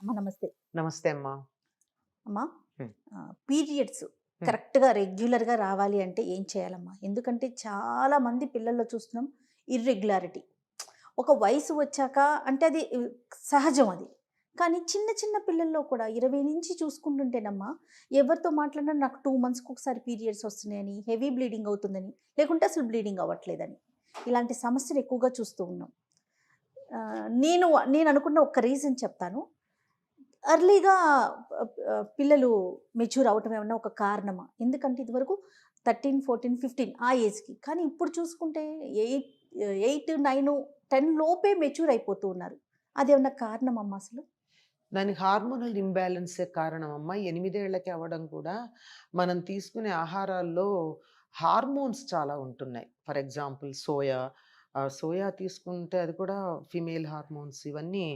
అమ్మ నమస్తే. నమస్తే అమ్మా. అమ్మా హ్మ్. పీరియడ్స్ హ్మ్. కరెక్ట్‌గా రెగ్యులర్‌గా రావాలి అంటే ఏం చేయాలమ్మా? ఎందుకంటే చాలా మంది పిల్లల్లో చూస్తున్నాం ఇర్రెగ్యులారిటీ. ఒక వయసు వచ్చాక అంటే అది సహజం అది. కానీ చిన్న చిన్న పిల్లల్లో కూడా 20 నుంచి చూసుకుంటుంటేనమ్మా, ఎవరితో మాట్లాడినా నాకు 2 మంత్స్‌కి ఒకసారి పీరియడ్స్ వస్తున్నాయని, హెవీ బ్లీడింగ్ అవుతుందని, లేకుంటే అసలు బ్లీడింగ్ అవ్వట్లేదని. ఇలాంటి సమస్యలు ఎక్కువగా చూస్తూ ఉన్నాం. నేను నేను అనుకున్న ఒక రీజన్ చెప్తాను. ఎర్లీగా పిల్లలు మెచ్యూర్ అవ్వటం ఏమన్నా ఒక కారణమా? ఎందుకంటే ఇదివరకు 13, 14, 15 ఆ ఏజ్‌కి. కానీ ఇప్పుడు చూసుకుంటే 8, 9, 10 లోపే మెచ్యూర్ అయిపోతూ ఉన్నారు. అదేమన్నా కారణమమ్మా అసలు? దానికి హార్మోనల్ ఇంబాలెన్సే కారణం అమ్మా. 8 ఏళ్లకి అవ్వడం కూడా మనం తీసుకునే ఆహారాల్లో హార్మోన్స్ చాలా ఉంటున్నాయి. For example soya. సోయా తీసుకుంటే అది కూడా ఫిమేల్ హార్మోన్స్ ఇవన్నీ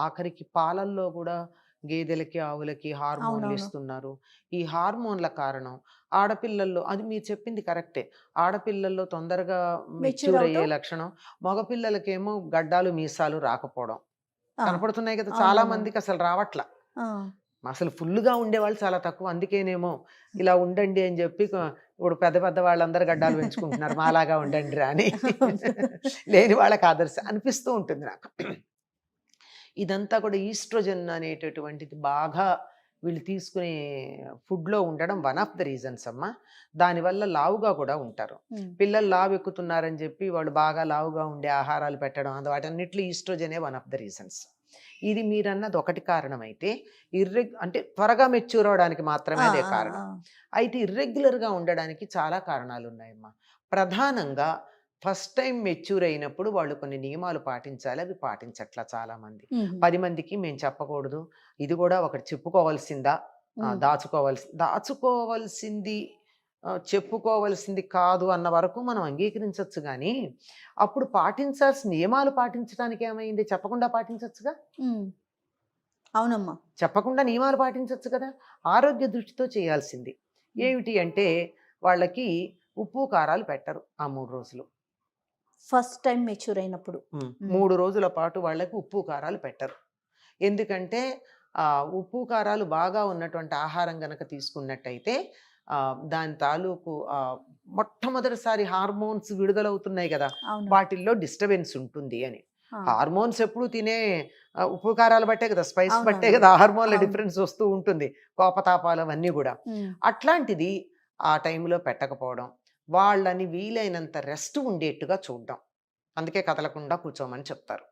ఆఖరికి పాలల్లో కూడా గేదెలకి, ఆవులకి హార్మోన్లు అవునవును. ఇస్తున్నారు. ఈ హార్మోన్ల కారణం ఆడపిల్లల్లో అది మీరు చెప్పింది కరెక్టే. ఆడపిల్లల్లో తొందరగా మెచ్యూర్ మెచ్యూర్ అయ్యే అవ్వటం. లక్షణం. మగపిల్లలకేమో గడ్డాలు, మీసాలు రాకపోవడం. ఆ! కనపడుతున్నాయి కదా! చాలా అవునవునవును. మందికసలు రావట్ల. ఆ! అసలు ఫుల్లుగా ఉండేవాళ్ళు చాలా తక్కువ. అందుకేనేమో ఇలా ఉండండి అని జెప్పి ఇప్పుడు పెద్ద పెద్ద వాళ్ళందరూ గడ్డాలు పెంచుకుంటున్నారు. మాలాగా ఉండండిరా అని. లేని వాళ్ళకి ఆదర్శం అనిపిస్తూ ఉంటుంది నాకు. ఇదంతా కూడా ఈస్ట్రోజన్ అనేటటువంటిది బాగా వీళ్ళు తీసుకునే ఫుడ్‌లో ఉండడం వన్ ఆఫ్ ద రీజన్స్ అమ్మా. దానివల్ల లావుగా కూడా ఉంటారు. హ్మ్. పిల్లలు లావెక్కుతున్నారని చెప్పి వాళ్ళు బాగా లావుగా ఉండే ఆహారాలు పెట్టడం వాటన్నిటిలో ఈస్ట్రోజనే వన్ ఆఫ్ ద రీజన్స్. ఇది మీరన్నది ఒకటి కారణమైతే, అంటే త్వరగా మెచ్యూర్ అవ్వడానికి మాత్రమే ఆ! అదే ఆ! కారణం. ఆ! అయితే ఇర్రెగ్యులర్‌గా ఉండడానికి చాలా కారణాలున్నాయమ్మా. ప్రధానంగా ఫస్ట్ టైమ్ మెచ్యూర్ అయినప్పుడు వాళ్ళు కొన్ని నియమాలు పాటించాలి. అవి పాటించట్ల చాలామంది. హుహు. 10 మందికి మేము చెప్పకూడదు. ఇది గూడా ఒకటి చెప్పుకోవాల్సిందా? హ్మ్. దాచుకోవాల్సింది చెప్పుకోవాల్సింది కాదు అన్న వరకు మనం అంగీకరించొచ్చు గానీ, అప్పుడు పాటించాల్సిన నియమాలు పాటించడానికి ఏమైంది? చెప్పకుండా పాటించొచ్చుగా? హ్మ్. అవునమ్మా. చెప్పకుండా నియమాలు పాటించొచ్చు కదా! ఆరోగ్య దృష్టితో చేయాల్సింది. హ్మ్. ఏమిటి అంటే, వాళ్ళకి ఉప్పు, కారాలు పెట్టరు ఆ 3 రోజులు. ఫస్ట్ టైమ్ మెచ్యూర్ అయినప్పుడు. హ్మ్. 3 రోజుల పాటు వాళ్ళకి ఉప్పు, కారాలు పెట్టరు. ఎందుకంటే ఉప్పు, కారాలు బాగా ఉన్నటువంటి ఆహారం గనక తీసుకున్నట్టయితే దాని తాలూకు మొట్టమొదటిసారి హార్మోన్స్ విడుదలవుతున్నాయి గదా! అవును. వాటిల్లో డిస్టర్బెన్స్ ఉంటుంది అని. ఆ! హార్మోన్స్ ఎప్పుడు తినే ఉప్పు, కారాలు బట్టే కదా! స్పైస్ బట్టే అవునవును. కదా! హార్మోన్‌ల అవును. డిఫరెన్స్ వస్తూ ఉంటుంది. కోపతాపాలు అవన్నీ గూడా. హ్మ్. అట్లాంటిది ఆ టైంలో పెట్టకపోవడం. వాళ్ళని వీలైనంత రెస్ట్ ఉండేట్టుగా చూడడం. అందుకే కదలకుండా కూర్చోమని చెప్తారు.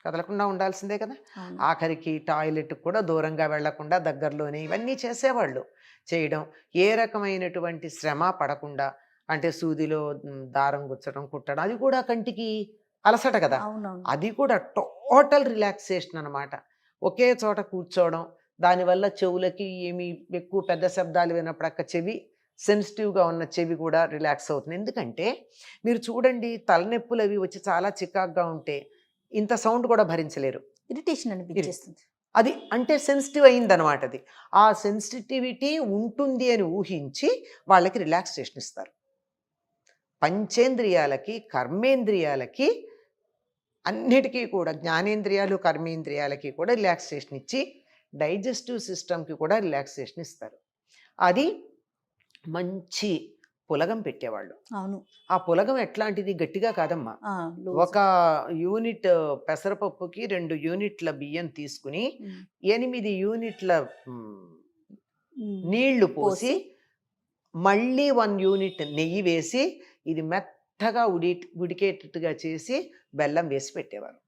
కదలకుండా ఉండాల్సిందే కదా! అవును. ఆఖరికి టాయిలెట్‌కి కూడా దూరంగా వెళ్ళకుండా దగ్గరలోనే ఇవన్నీ చేసేవాళ్ళు. చేయడం. ఏ రకమైనటువంటి శ్రమ పడకుండా అంటే సూదిలో దారం గుచ్చడం, కుట్టడం అది కూడా కంటికి అలసట కదా! అవునవును. అది కూడా టోటల్ రిలాక్సేషన్ అనమాట. ఒకే చోట కూర్చోవడం. దానివల్ల చెవులకి ఏమి ఎక్కువ పెద్ద శబ్దాలు వినపడక సెన్సిటివ్‌గా ఉన్న చెవి కూడా రిలాక్స్ అవుతుంది. ఎందుకంటే మీరు చూడండి తలనొప్పులవి వచ్చి చాలా చికాకుగా ఉంటే ఇంత సౌండ్ కూడా భరించలేరు. ఇరిటేషన్ ఇరి అనిపిచ్చేస్తుంది. అది అంటే సెన్సిటివ్ అయిందనమాట అది. ఆ సెన్సిటివిటీ ఉంటుంది అని ఊహించి వాళ్ళకి రిలాక్సేషన్ ఇస్తారు. పంచేంద్రియాలకి, కర్మేంద్రియాలకి అన్నిటికీ కూడా జ్ఞానేంద్రియాలు, కర్మేంద్రియాలకి కూడా రిలాక్సేషన్ ఇచ్చి డైజెస్టివ్ సిస్టమ్‌కి కూడా రిలాక్సేషన్ ఇస్తారు. అది మంచి పులగం పెట్టేవాళ్ళు. అవును. ఆ పులగం ఎట్లాంటిది గట్టిగా కాదమ్మా. ఆ! లూజ్. ఒక యూనిట్ పెసరపప్పుకి 2 యూనిట్ల బియ్యం తీసుకొని, హ్మ్. 8 యూనిట్ల హ్మ్, హ్మ్. నీళ్లు పోసి, పోసి మళ్ళీ 1 యూనిట్ నెయ్యి వేసి, ఇది మెత్తగా ఉడికేటట్టుగా చేసి, బెల్లం వేసి పెట్టేవారు.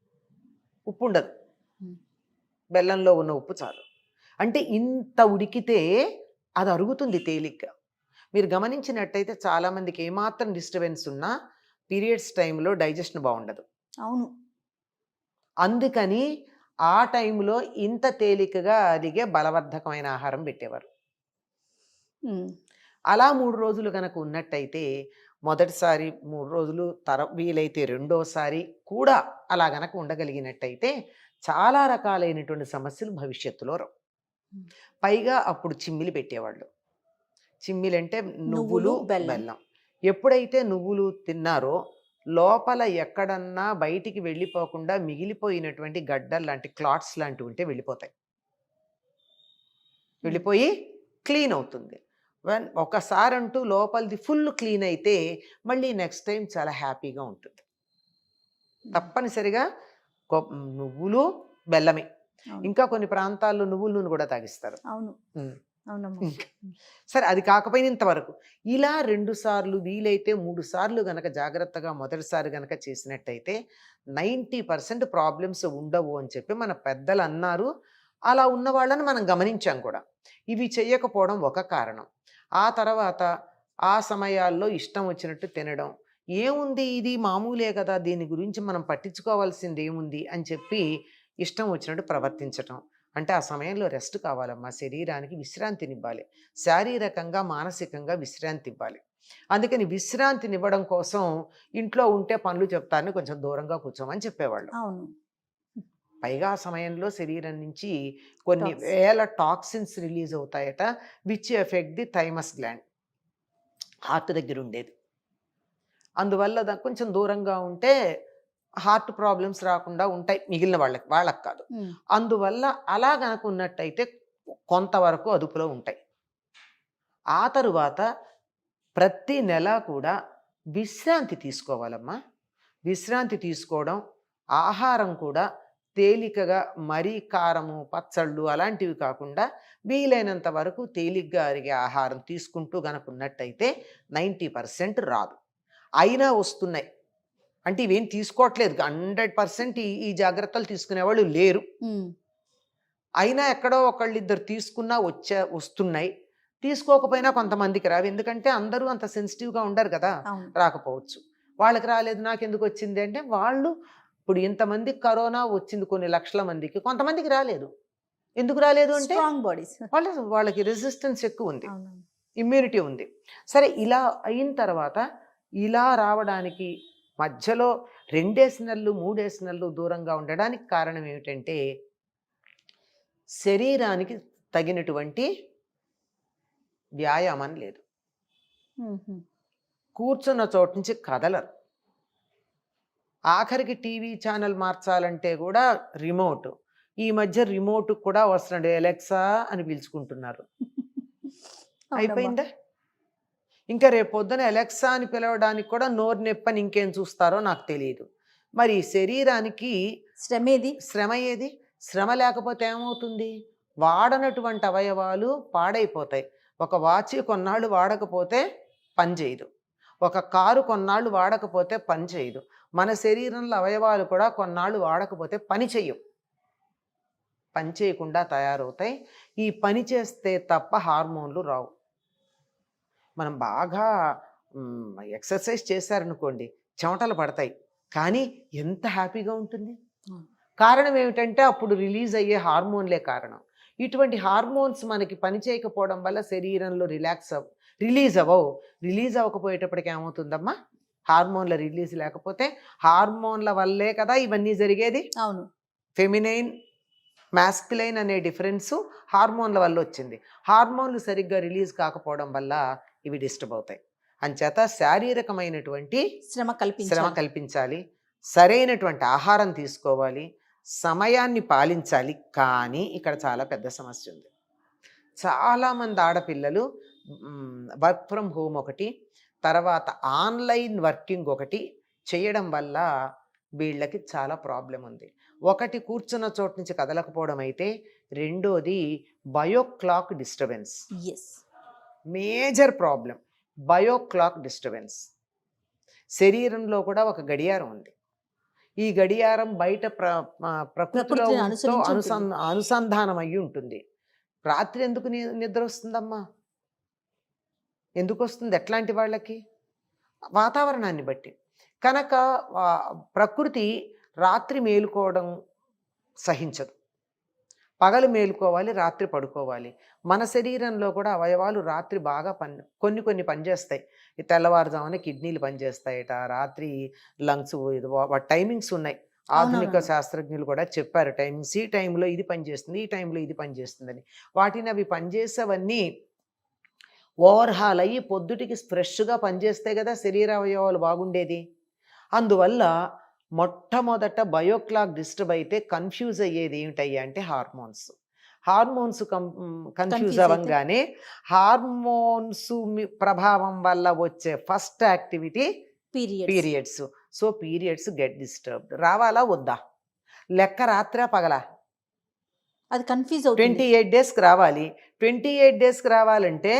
ఉప్పుండదు. హ్మ్. బెల్లంలో ఉన్న ఉప్పు చాలు. అంటే ఇంత ఉడికితే అది అరుగుతుంది తేలిగ్గా. మీరు గమనించినట్టయితే చాలామందికి ఏమాత్రం డిస్టర్బెన్స్ ఉన్నా పీరియడ్స్ టైంలో డైజెషన్ బావుండదు. అవును. అందుకని ఆ టైంలో ఇంత తేలికగా అరిగే బలవర్ధకమైన ఆహారం పెట్టేవారు. హ్మ్. అలా 3 రోజులు గనక ఉన్నట్టయితే మొదటిసారి 3 రోజులు వీలైతే రెండోసారి కూడా అలా గనక ఉండగలిగినట్టయితే చాలా రకాలైనటువంటి సమస్యలు భవిష్యత్తులో రావు. హ్మ్. పైగా అప్పుడు చిమ్మిలి పెట్టేవాళ్ళు. చిమ్మిలంటే నువ్వులు, నువ్వులు, బెల్లం. బెల్లం. ఎప్పుడైతే నువ్వులు తిన్నారో లోపల ఎక్కడన్నా బయటికి వెళ్ళిపోకుండా మిగిలిపోయినటువంటి గడ్డలు లాంటి క్లాట్స్ లాంటివి ఉంటే వెళ్ళిపోతాయి, వెళ్ళిపోయి క్లీన్ అవుతుంది. ఒకసారి అంటూ లోపలిది ఫుల్ క్లీన్ అయితే మళ్ళీ నెక్స్ట్ టైం చాలా హ్యాపీగా ఉంటుంది. తప్పనిసరిగా నువ్వులు బెల్లమే. అవును. ఇంకా కొన్ని ప్రాంతాల్లో నువ్వుల నూనె కూడా తాగిస్తారు. అవును. ఉమ్. అవునమ్మా. సరే, అది కాకపోయినా ఇంతవరకు ఇలా 2 సార్లు వీలైతే 3 సార్లు గనక జాగ్రత్తగా మొదటిసారి గనక చేసినట్టయితే 90% ప్రాబ్లమ్స్ ఉండవు అని చెప్పి మన పెద్దలు అన్నారు. అలా ఉన్న వాళ్ళని మనం గమనించాం కూడా. ఇవి చెయ్యకపోవడం ఒక కారణం. ఆ తర్వాత ఆ సమయాల్లో ఇష్టం వచ్చినట్టు తినడం, ఏముంది ఇది మామూలే కదా, దీని గురించి మనం పట్టించుకోవాల్సింది ఏముంది అని చెప్పి ఇష్టం వచ్చినట్టు ప్రవర్తించటం. అంటే ఆ సమయంలో రెస్ట్ కావాలమ్మా, శరీరానికి విశ్రాంతినివ్వాలి, శారీరకంగా మానసికంగా విశ్రాంతి ఇవ్వాలి. అందుకని విశ్రాంతినివ్వడం కోసం ఇంట్లో ఉంటే పనులు చెప్తారని కొంచెం దూరంగా కూర్చోమని చెప్పేవాళ్ళు. అవును. పైగా ఆ సమయంలో శరీరం నుంచి కొన్ని Toxins. వేల టాక్సిన్స్ రిలీజ్ అవుతాయట, which effect the thymus gland, heart దగ్గర ఉండేది. అందువల్ల కొంచెం దూరంగా ఉంటే హార్ట్ ప్రాబ్లమ్స్ రాకుండా ఉంటాయి మిగిలిన వాళ్ళకి కాదు. అందువల్ల అలా గనక ఉన్నట్టయితే కొంతవరకు అదుపులో ఉంటాయి. ఆ తరువాత ప్రతి నెల కూడా విశ్రాంతి తీసుకోవాలమ్మా. విశ్రాంతి తీసుకోవడం, ఆహారం కూడా తేలికగా మరీ కారము పచ్చళ్ళు అలాంటివి కాకుండా వీలైనంత వరకు తేలిగ్గా అరిగే ఆహారం తీసుకుంటూ గనక ఉన్నట్టయితే 90% రాదు. అయినా వస్తున్నాయి అంటే ఇవేం తీసుకోవట్లేదు, 100% ఈ జాగ్రత్తలు తీసుకునేవాళ్ళు లేరు. అయినా ఎక్కడో ఒకళ్ళిద్దరు తీసుకున్నా వస్తున్నాయి. తీసుకోకపోయినా కొంతమందికి రావు, ఎందుకంటే అందరూ అంత సెన్సిటివ్గా ఉండరు కదా, రాకపోవచ్చు. వాళ్ళకి రాలేదు నాకెందుకు వచ్చింది అంటే, వాళ్ళు ఇప్పుడు ఇంతమంది కరోనా వచ్చింది కొన్ని లక్షల మందికి, కొంతమందికి రాలేదు. ఎందుకు రాలేదు అంటే వాళ్ళకి రెసిస్టెన్స్ ఎక్కువ ఉంది, ఇమ్యూనిటీ ఉంది. సరే, ఇలా అయిన తర్వాత ఇలా రావడానికి మధ్యలో 2 నెలలు 3 నెలలు దూరంగా ఉండడానికి కారణం ఏమిటంటే శరీరానికి తగినటువంటి వ్యాయామం లేదు. కూర్చున్న చోటు నుంచి కదలరు. ఆఖరికి టీవీ ఛానల్ మార్చాలంటే కూడా రిమోట్. ఈ మధ్య రిమోట్ కూడా వస్తున్నాడు, ఎలెక్సా అని పిలుచుకుంటున్నారు. అయిపోయిందా? ఇంకా రేపు పొద్దున ఎలెక్సా అని పిలవడానికి కూడా నోరు నొప్పని ఇంకేం చూస్తారో నాకు తెలియదు. మరి శరీరానికి శ్రమ ఏది? శ్రమ లేకపోతే ఏమవుతుంది? వాడనటువంటి అవయవాలు పాడైపోతాయి. ఒక వాచి కొన్నాళ్ళు వాడకపోతే పనిచేయదు, ఒక కారు కొన్నాళ్ళు వాడకపోతే పని చేయదు. మన శరీరంలో అవయవాలు కూడా కొన్నాళ్ళు వాడకపోతే పని చేయవు, పని చేయకుండా తయారవుతాయి. ఈ పని చేస్తే తప్ప హార్మోన్లు రావు. మనం బాగా ఎక్సర్సైజ్ చేశారనుకోండి, చెమటలు పడతాయి, కానీ ఎంత హ్యాపీగా ఉంటుంది. కారణం ఏమిటంటే అప్పుడు రిలీజ్ అయ్యే హార్మోన్లే కారణం. ఇటువంటి హార్మోన్స్ మనకి పని చేయకపోవడం వల్ల శరీరంలో రిలీజ్ అవ్వకపోయేటప్పటికి ఏమవుతుందమ్మా, హార్మోన్ల రిలీజ్ లేకపోతే, హార్మోన్ల వల్లే కదా ఇవన్నీ జరిగేది. అవును, ఫెమినైన్ మాస్కులైన్ అనే డిఫరెన్సు హార్మోన్ల వల్ల వచ్చింది. హార్మోన్లు సరిగ్గా రిలీజ్ కాకపోవడం వల్ల ఇవి డిస్టర్బ్ అవుతాయి. అంచేత శారీరకమైనటువంటి శ్రమ కల్పించాలి, సరైనటువంటి ఆహారం తీసుకోవాలి, సమయాన్ని పాలించాలి. కానీ ఇక్కడ చాలా పెద్ద సమస్య ఉంది. చాలామంది ఆడపిల్లలు వర్క్ ఫ్రమ్ హోమ్ ఒకటి, తర్వాత ఆన్లైన్ వర్కింగ్ ఒకటి చేయడం వల్ల వీళ్ళకి చాలా ప్రాబ్లం ఉంది. ఒకటి కూర్చున్న చోటు నుంచి కదలకపోవడం అయితే, రెండోది bio clock disturbance. Major problem bio clock disturbance. శరీరంలో కూడా ఒక గడియారం ఉంది. ఈ గడియారం బయట ప్రకృతిలో అనుసంధానం అయ్యి ఉంటుంది. రాత్రి ఎందుకు నిద్ర వస్తుందమ్మా? ఎందుకు వస్తుంది? ఎట్లాంటి వాళ్ళకి? వాతావరణాన్ని బట్టి. కనుక ప్రకృతి రాత్రి మేలుకోవడం సహించదు, పగలు మేలుకోవాలి, రాత్రి పడుకోవాలి. మన శరీరంలో కూడా అవయవాలు రాత్రి బాగా కొన్ని పనిచేస్తాయి. ఈ తెల్లవారుజామున కిడ్నీలు పనిచేస్తాయట, రాత్రి లంగ్స్, టైమింగ్స్ ఉన్నాయి. ఆధునిక శాస్త్రజ్ఞులు కూడా చెప్పారు టైమింగ్స్. ఈ టైంలో ఇది పనిచేస్తుంది, ఈ టైంలో ఇది పనిచేస్తుందని. వాటిని అవి పనిచేసేవన్నీ ఓవర్హాల్ అయ్యి పొద్దుటికి ఫ్రెష్గా పనిచేస్తాయి కదా శరీర అవయవాలు బాగుండేది. అందువల్ల మొట్టమొదట బయోక్లాక్ డిస్టర్బ్ అయితే కన్ఫ్యూజ్ అయ్యేది ఏమిటయ్యా అంటే హార్మోన్స్. హార్మోన్స్ కన్ఫ్యూజ్ కన్ఫ్యూజ్ అయితే అవ్వంగానే హార్మోన్స్ ప్రభావం వల్ల వచ్చే first activity periods. Periods. So periods get disturbed. రావాలా వద్దా? లెక్క రాత్రా పగలా? అది కన్ఫ్యూజ్ అవుతుంది. 28 డేస్కి రావాలి. 28 డేస్కి రావాలంటే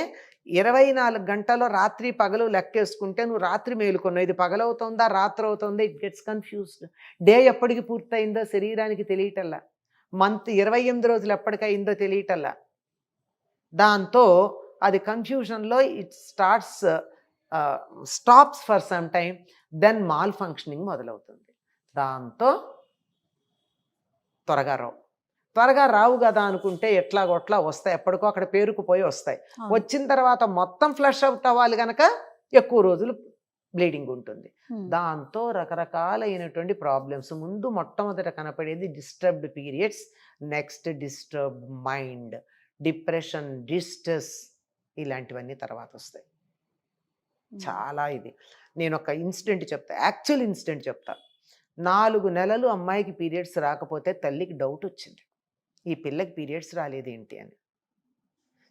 24 గంటల్లో రాత్రి పగలు లెక్కేసుకుంటే నువ్వు రాత్రి మేలుకున్నావు, ఇది పగలవుతుందా రాత్రి అవుతుందా, ఇట్ గెట్స్ కన్ఫ్యూజ్డ్. డే ఎప్పటికి పూర్తయిందో శరీరానికి తెలియటల్లా, మంత్ 28 రోజులు ఎప్పటికయిందో తెలియటల్లా. దాంతో అది కన్ఫ్యూజన్లో it stops for some time, then malfunctioning మొదలవుతుంది. దాంతో త్వరగా రావు కదా అనుకుంటే ఎట్లాగొట్లా వస్తాయి, ఎప్పటికో అక్కడ పేరుకుపోయి వస్తాయి. వచ్చిన తర్వాత మొత్తం ఫ్లష్ అవుట్ అవ్వాలి కనుక ఎక్కువ రోజులు బ్లీడింగ్ ఉంటుంది. దాంతో రకరకాలైనటువంటి ప్రాబ్లమ్స్. ముందు మొట్టమొదట కనపడేది disturbed periods, next disturbed mind, depression, distress, ఇలాంటివన్నీ తర్వాత వస్తాయి. చాలా ఇది. నేను ఒక ఇన్సిడెంట్ చెప్తా, యాక్చువల్ ఇన్సిడెంట్ చెప్తా. 4 నెలలు అమ్మాయికి పీరియడ్స్ రాకపోతే తల్లికి డౌట్ వచ్చింది, ఈ పిల్లకి పీరియడ్స్ రాలేదేంటి అని.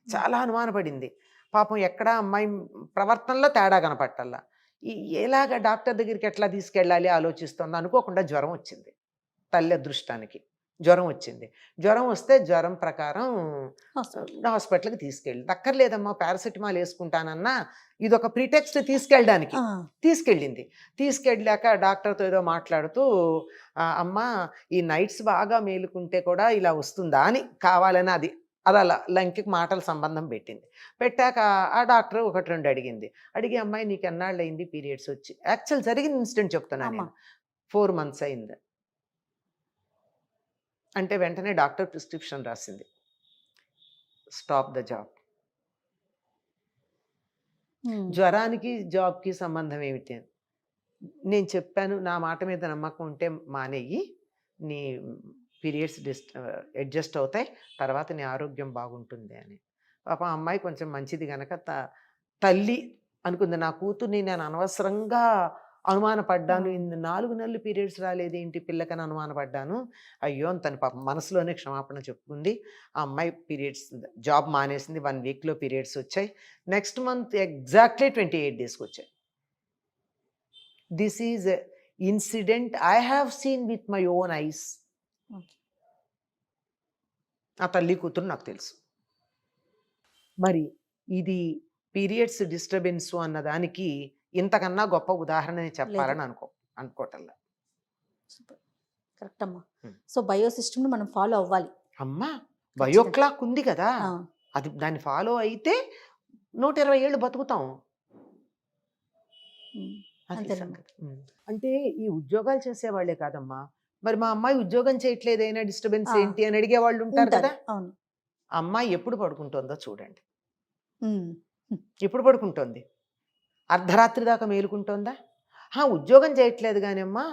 చాలా అనుమానపడింది. పాపం ఎక్కడ అమ్మాయి ప్రవర్తనలో తేడా కనపట్టల్లా. ఎలాగ డాక్టర్ దగ్గరికి ఎట్లా తీసుకెళ్ళాలి ఆలోచిస్తుంది. అనుకోకుండా జ్వరం వచ్చింది, తల్లి అదృష్టానికి జ్వరం వచ్చింది. జ్వరం వస్తే జ్వరం ప్రకారం హాస్పిటల్కి తీసుకెళ్ళి, దక్కర్లేదమ్మా పారాసిటమాల్ వేసుకుంటానన్నా, ఇదొక ప్రిటెక్స్ట్ తీసుకెళ్ళింది. తీసుకెళ్ళాక డాక్టర్తో ఏదో మాట్లాడుతూ, అమ్మ ఈ నైట్స్ బాగా మేలుకుంటే కూడా ఇలా వస్తుందా అని కావాలని అది అలా లంకి మాటల సంబంధం పెట్టాక ఆ డాక్టర్ 1-2 అడిగి, అమ్మాయి నీకు ఎన్నాళ్ళు అయింది పీరియడ్స్ వచ్చి? యాక్చువల్ జరిగిన ఇన్సిడెంట్ చెప్తున్నాను నేను. 4 months అయింది అంటే వెంటనే డాక్టర్ ప్రిస్క్రిప్షన్ రాసింది, స్టాప్ ద జాబ్. జ్వరానికి జాబ్కి సంబంధం ఏమిటి? నేను చెప్పాను, నా మాట మీద నమ్మకం ఉంటే మానేయి, నీ పీరియడ్స్ అడ్జస్ట్ అవుతాయి, తర్వాత నీ ఆరోగ్యం బాగుంటుంది అని. పాపం అమ్మాయి కొంచెం మంచిది కనుక తల్లి అనుకుంది, నా కూతుర్ని నేను అనవసరంగా అనుమానపడ్డాను, 4 నెలలు పీరియడ్స్ రాలేదేంటి పిల్లకని అనుమానపడ్డాను, అయ్యో అని తన పాపం మనసులోనే క్షమాపణ చెప్పుకుంది. ఆ అమ్మాయి పీరియడ్స్ జాబ్ మానేసింది. 1 weekలో పీరియడ్స్ వచ్చాయి. నెక్స్ట్ మంత్ ఎగ్జాక్ట్లీ 28 daysకి వచ్చాయి. This is incident I have seen with my own eyes. ఆ తల్లి కూతురు నాకు తెలుసు. మరి ఇది పీరియడ్స్ డిస్టర్బెన్స్ అన్నదానికి ఇంతకన్నా గొప్ప ఉదాహరణ చెప్పాలని అనుకోవటల్లా. కరెక్ట్ అమ్మా. సో బయో సిస్టమ్ మనం ఫాలో అవ్వాలి. అమ్మా బయోక్లాక్ ఉంది కదా, అది దాన్ని ఫాలో అయితే 120 ఏళ్ళు బతుకుతాం. అంటే ఈ ఉద్యోగాలు చేసేవాళ్లే కాదమ్మా, మరి మా అమ్మాయి ఉద్యోగం చేయట్లేదైనా డిస్టర్బెన్స్ ఏంటి అని అడిగే వాళ్ళు ఉంటారు కదా. అమ్మాయి ఎప్పుడు పడుకుంటుందో చూడండి. ఎప్పుడు పడుకుంటోంది? అర్ధరాత్రి దాకా మేలుకుంటోందా? ఉద్యోగం చేయట్లేదు కానీ అమ్మా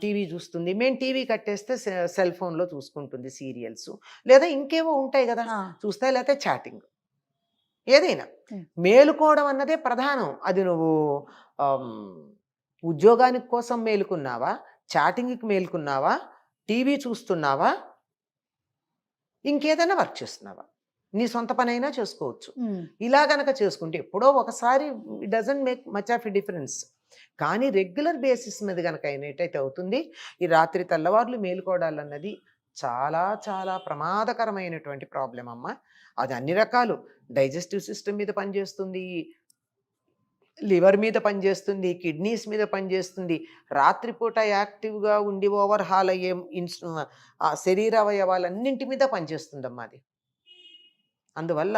టీవీ చూస్తుంది. మేము టీవీ కట్టేస్తే సెల్ ఫోన్లో చూసుకుంటుంది సీరియల్స్, లేదా ఇంకేవో ఉంటాయి కదా చూస్తాయి, లేకపోతే చాటింగ్, ఏదైనా. మేలుకోవడం అన్నదే ప్రధానం. అది నువ్వు ఉద్యోగానికి కోసం మేలుకున్నావా, చాటింగ్కి మేలుకున్నావా, టీవీ చూస్తున్నావా, ఇంకేదైనా వర్క్ చేస్తున్నావా, నీ సొంత పని అయినా చేసుకోవచ్చు. ఇలా గనక చేసుకుంటే ఎప్పుడో ఒకసారి it doesn't make much of a difference. కానీ రెగ్యులర్ బేసిస్ మీద కనుక అయినట్టయితే అవుతుంది. ఈ రాత్రి తెల్లవార్లు మేలుకోవడాలన్నది చాలా చాలా ప్రమాదకరమైనటువంటి ప్రాబ్లం అమ్మ. అది అన్ని రకాలు, డైజెస్టివ్ సిస్టమ్ మీద పనిచేస్తుంది, లివర్ మీద పనిచేస్తుంది, కిడ్నీస్ మీద పనిచేస్తుంది. రాత్రిపూట యాక్టివ్గా ఉండి ఓవర్హాల్ అయ్యే శరీర అవయవాలన్నింటి మీద పనిచేస్తుందమ్మా అది. అందువల్ల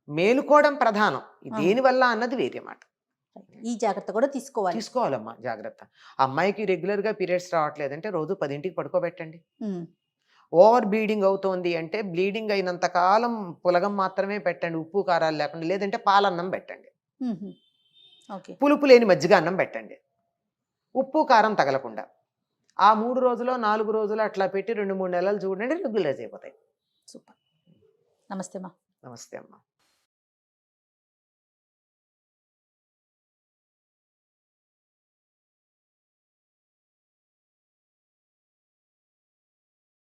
మేలుకోవడం ప్రధానం. దేనివల్ల అన్నది వేరే మాట. ఈ జాగ్రత్త కూడా తీసుకోవాలమ్మా. జాగ్రత్త. అమ్మాయికి రెగ్యులర్గా పీరియడ్స్ రావట్లేదంటే రోజు 10ంటికి పడుకోబెట్టండి. ఓవర్ బ్లీడింగ్ అవుతోంది అంటే బ్లీడింగ్ అయినంత కాలం పులగం మాత్రమే పెట్టండి, ఉప్పు కారాలు లేకుండా. లేదంటే పాలన్నం పెట్టండి, పులుపు లేని మజ్జిగ అన్నం పెట్టండి, ఉప్పు కారం తగలకుండా. ఆ 3 రోజులు 4 రోజులు అట్లా పెట్టి 2-3 నెలలు చూడండి, రెగ్యులైజ్ అయిపోతాయి. సూపర్. నమస్తే అమ్మా. నమస్తే అమ్మా.